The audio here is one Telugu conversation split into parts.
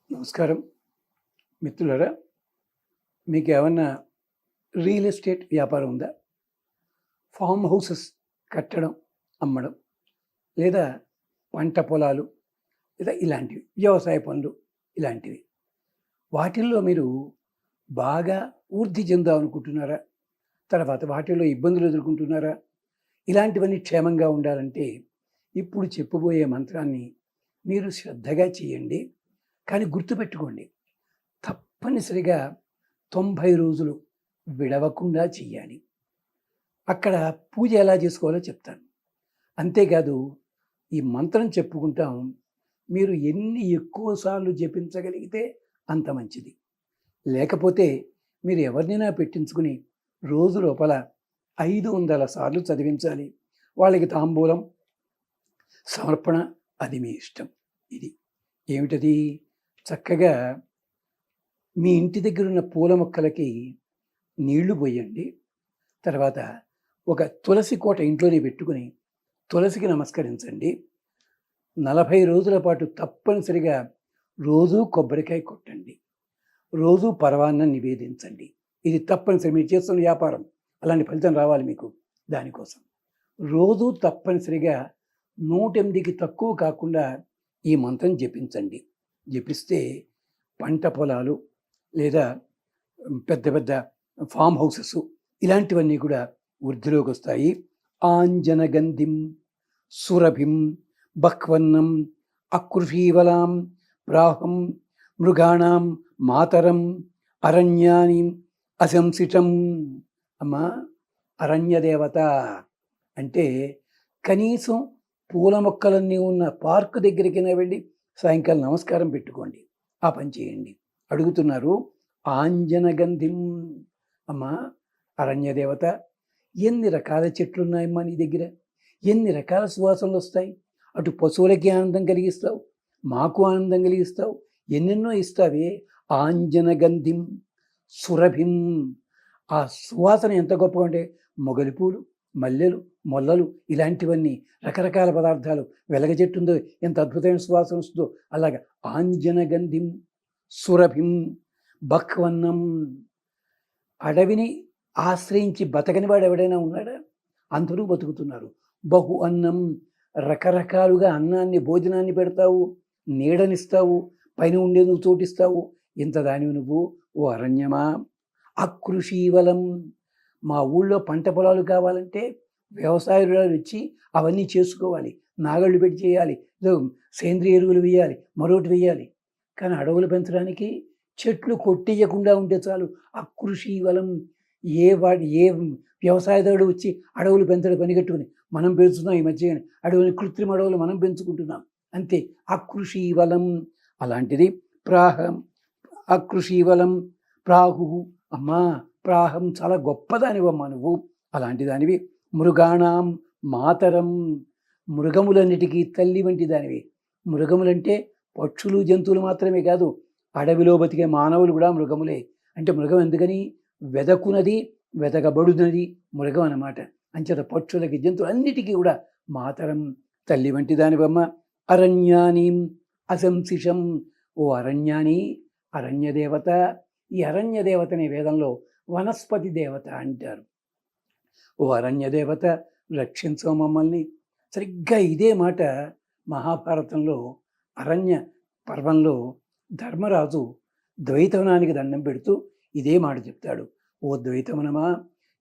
నమస్కారం మిత్రులారా. మీకు ఏమన్నా రియల్ ఎస్టేట్ వ్యాపారం ఉందా? ఫామ్ హౌసెస్ కట్టడం, అమ్మడం, లేదా పంట పొలాలు, లేదా ఇలాంటివి వ్యవసాయ పనులు ఇలాంటివి. వాటిల్లో మీరు బాగా వృద్ధి చెందాలనుకుంటున్నారా? తర్వాత వాటిల్లో ఇబ్బందులు ఎదుర్కొంటున్నారా? ఇలాంటివన్నీ క్షేమంగా ఉండాలంటే ఇప్పుడు చెప్పబోయే మంత్రాన్ని మీరు శ్రద్ధగా చేయండి. కానీ గుర్తుపెట్టుకోండి, తప్పనిసరిగా 90 రోజులు విడవకుండా చెయ్యాలి. అక్కడ పూజ ఎలా చేసుకోవాలో చెప్తాను. అంతేకాదు, ఈ మంత్రం చెప్పుకుంటాం. మీరు ఎన్ని ఎక్కువ సార్లు జపించగలిగితే అంత మంచిది. లేకపోతే మీరు ఎవరినైనా పెట్టించుకుని రోజు లోపల 500 సార్లు చదివించాలి. వాళ్ళకి తాంబూలం సమర్పణ, అది మీ ఇష్టం. ఇది ఏమిటది? చక్కగా మీ ఇంటి దగ్గర ఉన్న పూల మొక్కలకి నీళ్లు పోయండి. తర్వాత ఒక తులసి కోట ఇంట్లోనే పెట్టుకుని తులసికి నమస్కరించండి. 40 రోజుల పాటు తప్పనిసరిగా రోజూ కొబ్బరికాయ కొట్టండి. రోజూ పరవాన్నం నివేదించండి. ఇది తప్పనిసరి. మీరు చేస్తున్న వ్యాపారం అలాంటి ఫలితం రావాలి మీకు. దానికోసం రోజూ తప్పనిసరిగా 108కి తక్కువ కాకుండా ఈ మంత్రం జపించండి. జపిస్తే పంట పొలాలు లేదా పెద్ద పెద్ద ఫామ్ హౌసెస్ ఇలాంటివన్నీ కూడా వృద్ధిలోకి వస్తాయి. ఆంజనగంధిం సురభిం బహ్వన్నం అకృషీవలాం ప్రాహం మృగాణం మాతరం అరణ్యాని అశంసిటం. అమ్మా, అరణ్యదేవత అంటే కనీసం పూల మొక్కలన్నీ ఉన్న పార్కు దగ్గరికైనా వెళ్ళి సాయంకాలం నమస్కారం పెట్టుకోండి. ఆ పని చేయండి. అడుగుతున్నారు ఆంజనగంధిం. అమ్మా, అరణ్యదేవత, ఎన్ని రకాల చెట్లు ఉన్నాయమ్మా నీ దగ్గర? ఎన్ని రకాల సువాసనలు వస్తాయి? అటు పశువులకి ఆనందం కలిగిస్తావు, మాకు ఆనందం కలిగిస్తావు, ఎన్నెన్నో ఇస్తావే. ఆంజనగంధిం సురభిం. ఆ సువాసన ఎంత గొప్పగా అంటే మొగలి పూలు, మల్లెలు, మొల్లలు ఇలాంటివన్నీ రకరకాల పదార్థాలు. వెలగ చెట్టు ఉందో ఎంత అద్భుతమైన సువాసన వస్తుందో అలాగా ఆంజనగంధిం సురభిం బహ్వన్నం. అడవిని ఆశ్రయించి బతకని వాడు ఎవడైనా ఉన్నాడా? అందరూ బతుకుతున్నారు. బహు అన్నం, రకరకాలుగా అన్నాన్ని భోజనాన్ని పెడతావు, నీడనిస్తావు, పైన ఉండేందుకు చోటిస్తావు. ఇంత దానివి నువ్వు ఓ అరణ్యమా. అకృషీవలం, మా ఊళ్ళో పంట పొలాలు కావాలంటే వ్యవసాయులు వచ్చి అవన్నీ చేసుకోవాలి. నాగళ్ళు పెట్టి చేయాలి, సేంద్రియ ఎరువులు వేయాలి, మరొకటి వేయాలి. కానీ అడవులు పెంచడానికి చెట్లు కొట్టేయకుండా ఉంటే చాలు. అకృషీవలం. ఏ వ్యవసాయదారుడు వచ్చి అడవులు పెంచడం పనిగట్టుకుని మనం పెంచుతున్నాం. ఈ మధ్య అడవులు, కృత్రిమ అడవులు మనం పెంచుకుంటున్నాం అంతే. అకృషీవలం. అలాంటిది ప్రాహం అకృషీవలం ప్రాహు. అమ్మా, ప్రాహం చాలా గొప్పదానివమ్మా నువ్వు. అలాంటి దానివి. మృగాణం మాతరం, మృగములన్నిటికీ తల్లి వంటి దానివి. మృగములంటే పక్షులు జంతువులు మాత్రమే కాదు, అడవిలో బతికే మానవులు కూడా మృగములే. అంటే మృగం ఎందుకని? వెదకునది, వెదకబడునది మృగం అన్నమాట. అంచేత పక్షులకి, జంతువులన్నిటికీ కూడా మాతరం, తల్లి వంటి దానివమ్మ. అరణ్యాని అశంసిషం. ఓ అరణ్యాని, అరణ్యదేవత. ఈ అరణ్యదేవతని వేదంలో వనస్పతి దేవత అంటారు. ఓ అరణ్యదేవత, రక్షించు మమ్మల్ని. సరిగ్గా ఇదే మాట మహాభారతంలో అరణ్య పర్వంలో ధర్మరాజు ద్వైతవనానికి దండం పెడుతూ ఇదే మాట చెప్తాడు. ఓ ద్వైతవనమా,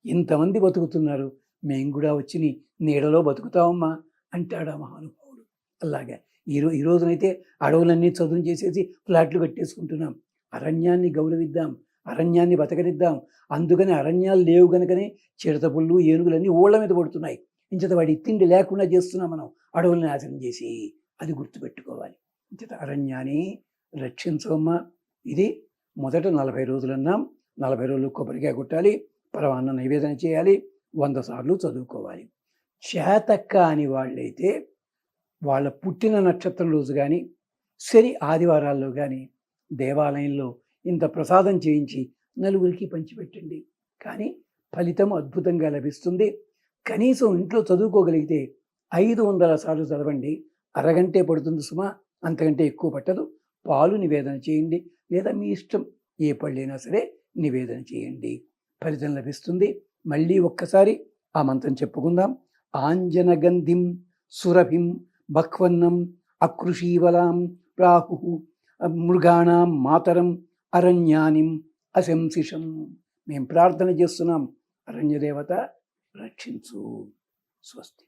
ఇంతమంది బతుకుతున్నారు, మేము కూడా వచ్చి నీ నీడలో బతుకుతామమ్మా అంటాడు ఆ మహానుభావుడు. అలాగే ఈ రోజునైతే అడవులన్నీ చదును చేసేసి ఫ్లాట్లు కట్టేసుకుంటున్నాం. అరణ్యాన్ని గౌరవిద్దాం, అరణ్యాన్ని బతకనిద్దాం. అందుకని అరణ్యాలు లేవు కనుకనే చిరతపుళ్ళు, ఏనుగులన్నీ ఊళ్ళ మీద పడుతున్నాయి. ఇంచేత వాడి తిండి లేకుండా చేస్తున్నాం మనం అడవుల్ని నాశనం చేసి. అది గుర్తుపెట్టుకోవాలి. ఇంచేత అరణ్యాన్ని రక్షించవమ్మా. ఇది మొదట 40 రోజులు అన్నాం. 40 రోజులు కొబ్బరికాయ కొట్టాలి, పరమాన్నం నైవేదన చేయాలి, 100 సార్లు చదువుకోవాలి. చేతక్క అని వాళ్ళైతే వాళ్ళ పుట్టిన నక్షత్రం రోజు కానీ, శని ఆదివారాల్లో కానీ దేవాలయంలో ఇంత ప్రసాదం చేయించి నలుగురికి పంచిపెట్టండి. కానీ ఫలితం అద్భుతంగా లభిస్తుంది. కనీసం ఇంట్లో చదువుకోగలిగితే 500 సార్లు చదవండి. అరగంటే పడుతుంది సుమా, అంతకంటే ఎక్కువ పట్టదు. పాలు నివేదన చేయండి, లేదా మీ ఇష్టం ఏ పళ్ళైనా సరే నివేదన చేయండి, ఫలితం లభిస్తుంది. మళ్ళీ ఒక్కసారి ఆ మంత్రం చెప్పుకుందాం. ఆంజనగంధిం సురభిం బక్వన్నం అకృషీవలాం రాహు మృగాణాం మాతరం అరణ్యానిం అశంసిషం. మేము ప్రార్థన చేస్తున్నాం, అరణ్యదేవత రక్షించు. స్వస్తి.